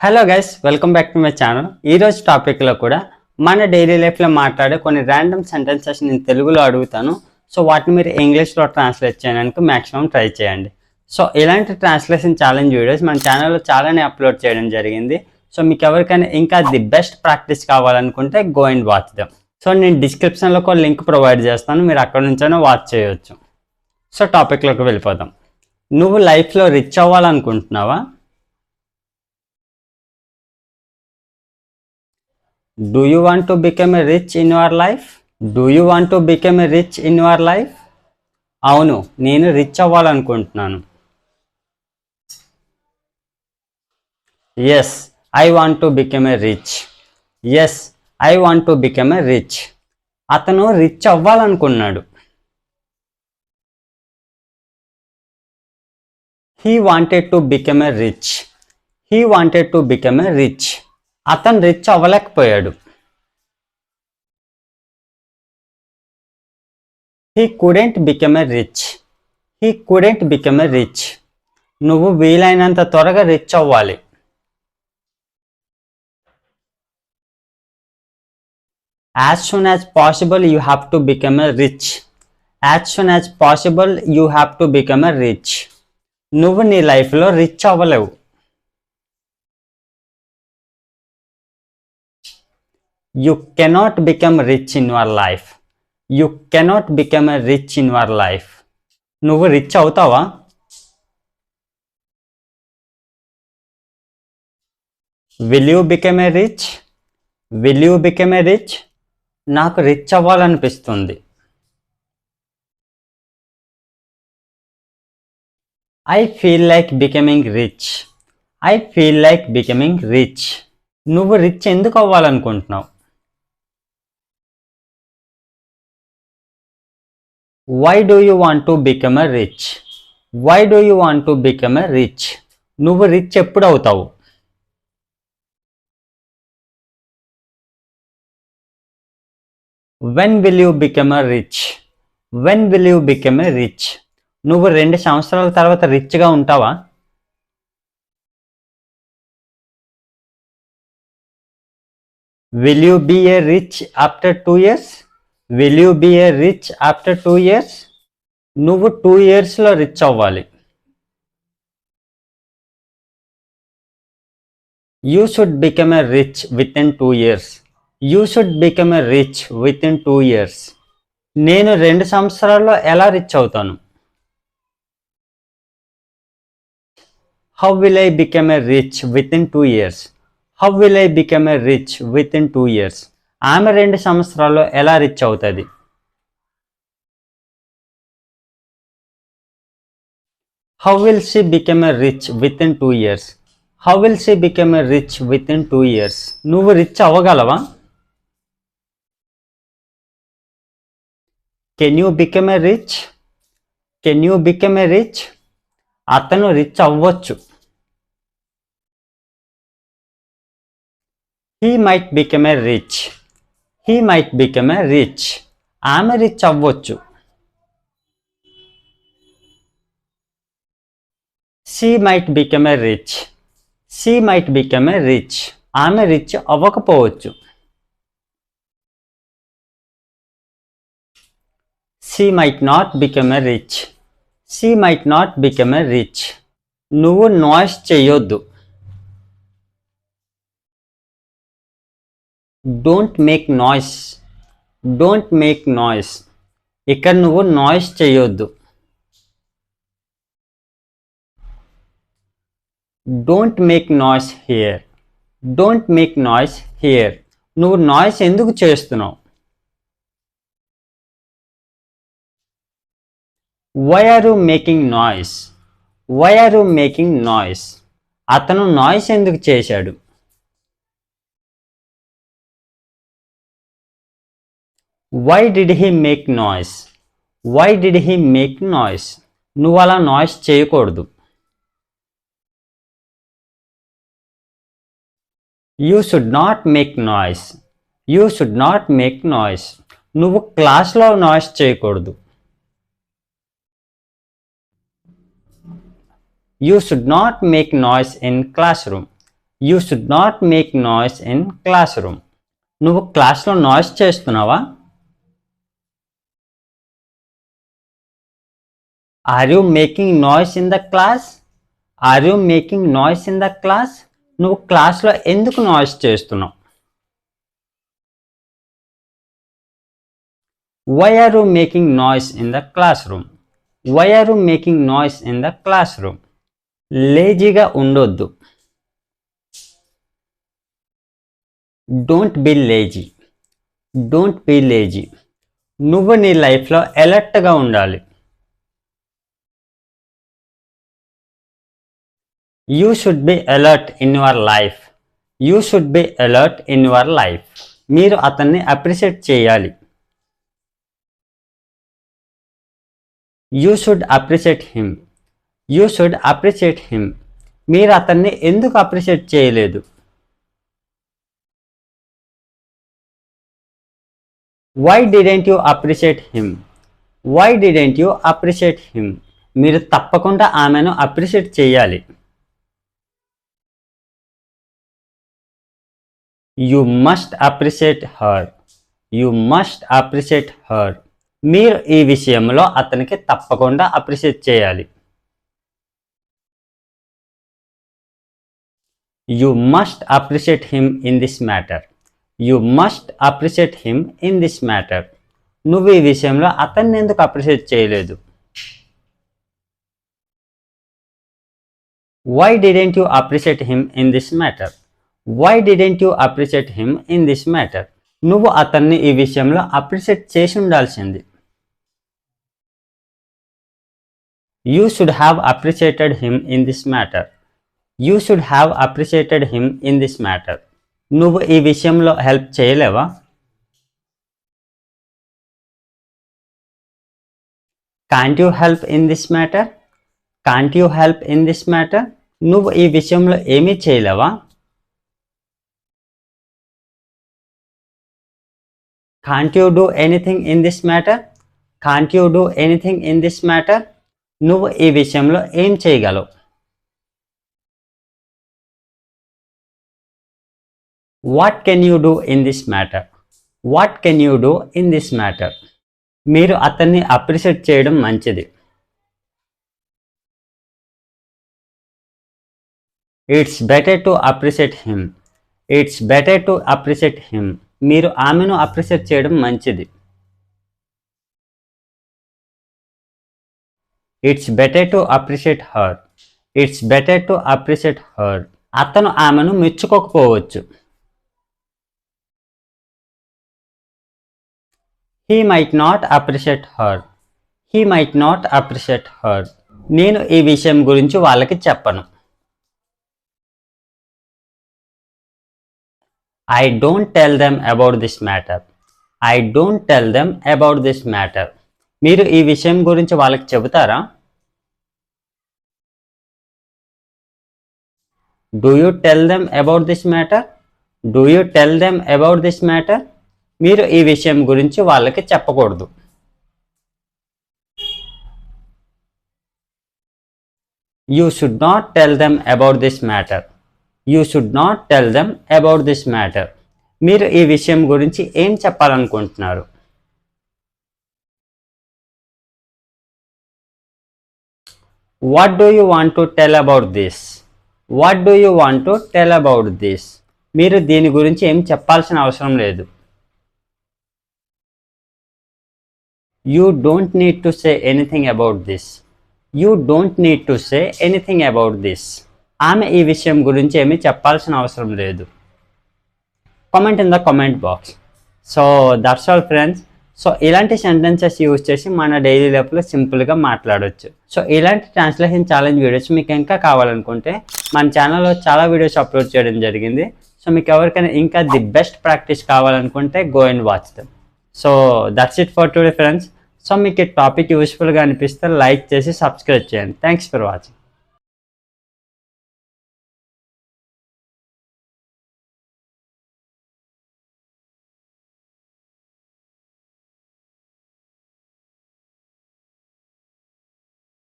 Hello guys, welcome back to my channel. ఈరోజు టాపిక్లో కూడా మన డైలీ లైఫ్లో మాట్లాడే కొన్ని ర్యాండమ్ సెంటెన్సెస్ నేను తెలుగులో అడుగుతాను. సో వాటిని మీరు ఇంగ్లీష్లో ట్రాన్స్లేట్ చేయడానికి మ్యాక్సిమం ట్రై చేయండి. సో ఇలాంటి ట్రాన్స్లేషన్ ఛాలెంజ్ వీడియోస్ మన ఛానల్లో చాలానే అప్లోడ్ చేయడం జరిగింది. సో మీకు ఎవరికైనా ఇంకా ది బెస్ట్ ప్రాక్టీస్ కావాలనుకుంటే go and watch them. So నేను డిస్క్రిప్షన్లో ఒక లింక్ ప్రొవైడ్ చేస్తాను, మీరు అక్కడ నుంచైనా వాచ్ చేయొచ్చు. సో టాపిక్లోకి వెళ్ళిపోదాం. నువ్వు లైఫ్లో rich అవ్వాలనుకుంటున్నావా? Do you want to become a rich in your life? Do you want to become a rich in your life? అవును, నేను rich అవ్వాలనుకుంటున్నాను. Yes, I want to become a rich. Yes, I want to become a rich. అతను rich అవ్వాలనుకున్నాడు. He wanted to become a rich. He wanted to become a rich. అతను rich అవ్వలేకపోయాడు. He couldn't become a rich. He couldn't become a rich. నువ్వు వీలైనంత త్వరగా rich అవ్వాలి. As soon as possible you have to become a rich. As soon as possible you have to become a rich. నువ్వు నీ లైఫ్లో rich అవ్వలేవు. You cannot become rich in your life. You cannot become a rich in your life. నువ్వు rich అవుతావా? Will you become a rich? Will you become a rich? నాకు rich అవ్వాలనిపిస్తుంది. I feel like becoming rich. I feel like becoming rich. నువ్వు rich ఎందుకు అవ్వాలనుకుంటున్నావు? Why do you want to become a rich? Why do you want to become a rich? నువ్వు rich ఎప్పుడు అవుతావు? When will you become a rich? When will you become a rich? నువ్వు 2 సంవత్సరాల తర్వాత రిచ్గా ఉంటావా? Will you be a rich after 2 years? Will you be a rich after 2 years? నువ్వు 2 yearsలో rich అవ్వాలి. You should become a rich within 2 years. You should become a rich within 2 years. నేను 2 సంవత్సరాల్లో ఎలా రిచ్ అవుతాను? How will I become a rich within 2 years? How will I become a rich within 2 years? ఆమె 2 సంవత్సరాల్లో ఎలా rich అవుతుంది? How will she become a rich within 2 years? How will she become a rich within 2 years? నువ్వు rich అవ్వగలవా? Can you become a rich? Can you become a rich? అతను rich అవ్వచ్చు. He might become a rich. He might become a rich. ఆమె rich అవ్వచ్చు. She might become a rich. She might become a rich. ఆమె rich అవ్వకపోవచ్చు. She might not become a rich. She might not become a rich. నువ్వు noise చేయొద్దు. Don't make noise. Don't make noise. ఇక్కడ నువ్వు noise చేయొద్దు. Don't make noise here. Don't make noise here. నువ్వు noise ఎందుకు చేస్తున్నావు? Why are you making noise? Why are you making noise? అతను noise ఎందుకు చేశాడు? Why did he make noise? Why did he make noise? నువ్వు అలా noise చేయకూడదు. You should not make noise. You should not make noise. నువ్వు క్లాస్లో noise చేయకూడదు. You should not make noise in classroom. You should not make noise in classroom. నువ్వు క్లాస్లో noise చేస్తున్నావా? Are you making noise in the class? Are you making noise in the class? నువ్వు క్లాస్లో ఎందుకు noise చేస్తున్నావు? Why are you making noise in the classroom? Why are you making noise in the classroom? లేజీగా ఉండొద్దు. Don't be lazy. Don't be lazy. నువ్వు నీ లైఫ్లో అలర్ట్గా ఉండాలి. You should be alert in your life. You should be alert in your life. మీరు అతన్ని appreciate చేయాలి. You should appreciate him. You should appreciate him. మీరు అతన్ని ఎందుకు అప్రిషియేట్ చేయలేదు? Why didn't you appreciate him? Why didn't you appreciate him? మీరు తప్పకుండా ఆమెను అప్రిషియేట్ చేయాలి. You must appreciate her. You must appreciate her. మీరు ఈ విషయంలో అతనికి తప్పకుండా అప్రిషియేట్ చేయాలి. You must appreciate him in this matter. You must appreciate him in this matter. నువ్వు ఈ విషయంలో అతన్ని ఎందుకు అప్రిషియేట్ చేయలేదు? Why didn't you appreciate him in this matter? Why didn't you appreciate him in this matter? నువ్వు అతన్ని ఈ విషయంలో అప్రిషియేట్ చేసి ఉండాల్సింది. You should have appreciated him in this matter. You should have appreciated him in this matter. నువ్వు ఈ విషయంలో help చేయలేవా? Can't you help in this matter? Can't you help in this matter? నువ్వు ఈ విషయంలో ఏమీ చేయలేవా? Can't you do anything in this matter? Can't you do anything in this matter? నువ్వు ఈ విషయంలో ఏం చేయగలవు? What can you do in this matter? What can you do in this matter? మీరు అతన్ని అప్రిషియేట్ చేయడం మంచిది. It's better to appreciate him. It's better to appreciate him. మీరు ఆమెను అప్రిషియేట్ చేయడం మంచిది. It's better to appreciate her. It's better to appreciate her. అతను ఆమెను మెచ్చుకోకపోవచ్చు. He might not appreciate her. He might not appreciate her. నేను ఈ విషయం గురించి వాళ్ళకి చెప్పను. I don't tell them about this matter. I don't tell them about this matter. మీరు ఈ విషయం గురించి వాళ్ళకి చెబుతారా? Do you tell them about this matter? Do you tell them about this matter? మీరు ఈ విషయం గురించి వాళ్ళకి చెప్పకూడదు. You should not tell them about this matter. You should not tell them about this matter. మీరు ఈ విషయం గురించి ఏం చెప్పాలనుకుంటున్నారు? What do you want to tell about this? What do you want to tell about this? మీరు దీని గురించి ఏం చెప్పాల్సిన అవసరం లేదు. You don't need to say anything about this. You don't need to say anything about this. ఆమె ఈ విషయం గురించి ఏమీ చెప్పాల్సిన అవసరం లేదు. Comment in the comment box. So that's all friends. So ఇలాంటి సెంటెన్సెస్ యూజ్ చేసి మన డైలీ లైఫ్లో సింపుల్గా మాట్లాడవచ్చు. సో ఇలాంటి ట్రాన్స్లేషన్ ఛాలెంజ్ వీడియోస్ మీకు ఇంకా కావాలనుకుంటే మన ఛానల్లో చాలా వీడియోస్ అప్లోడ్ చేయడం జరిగింది. సో మీకు ఎవరికైనా ఇంకా ది బెస్ట్ ప్రాక్టీస్ కావాలనుకుంటే go and watch them. So that's it for today friends. So మీకు ఈ టాపిక్ యూస్ఫుల్గా అనిపిస్తే లైక్ చేసి సబ్స్క్రైబ్ చేయండి. Thanks for watching.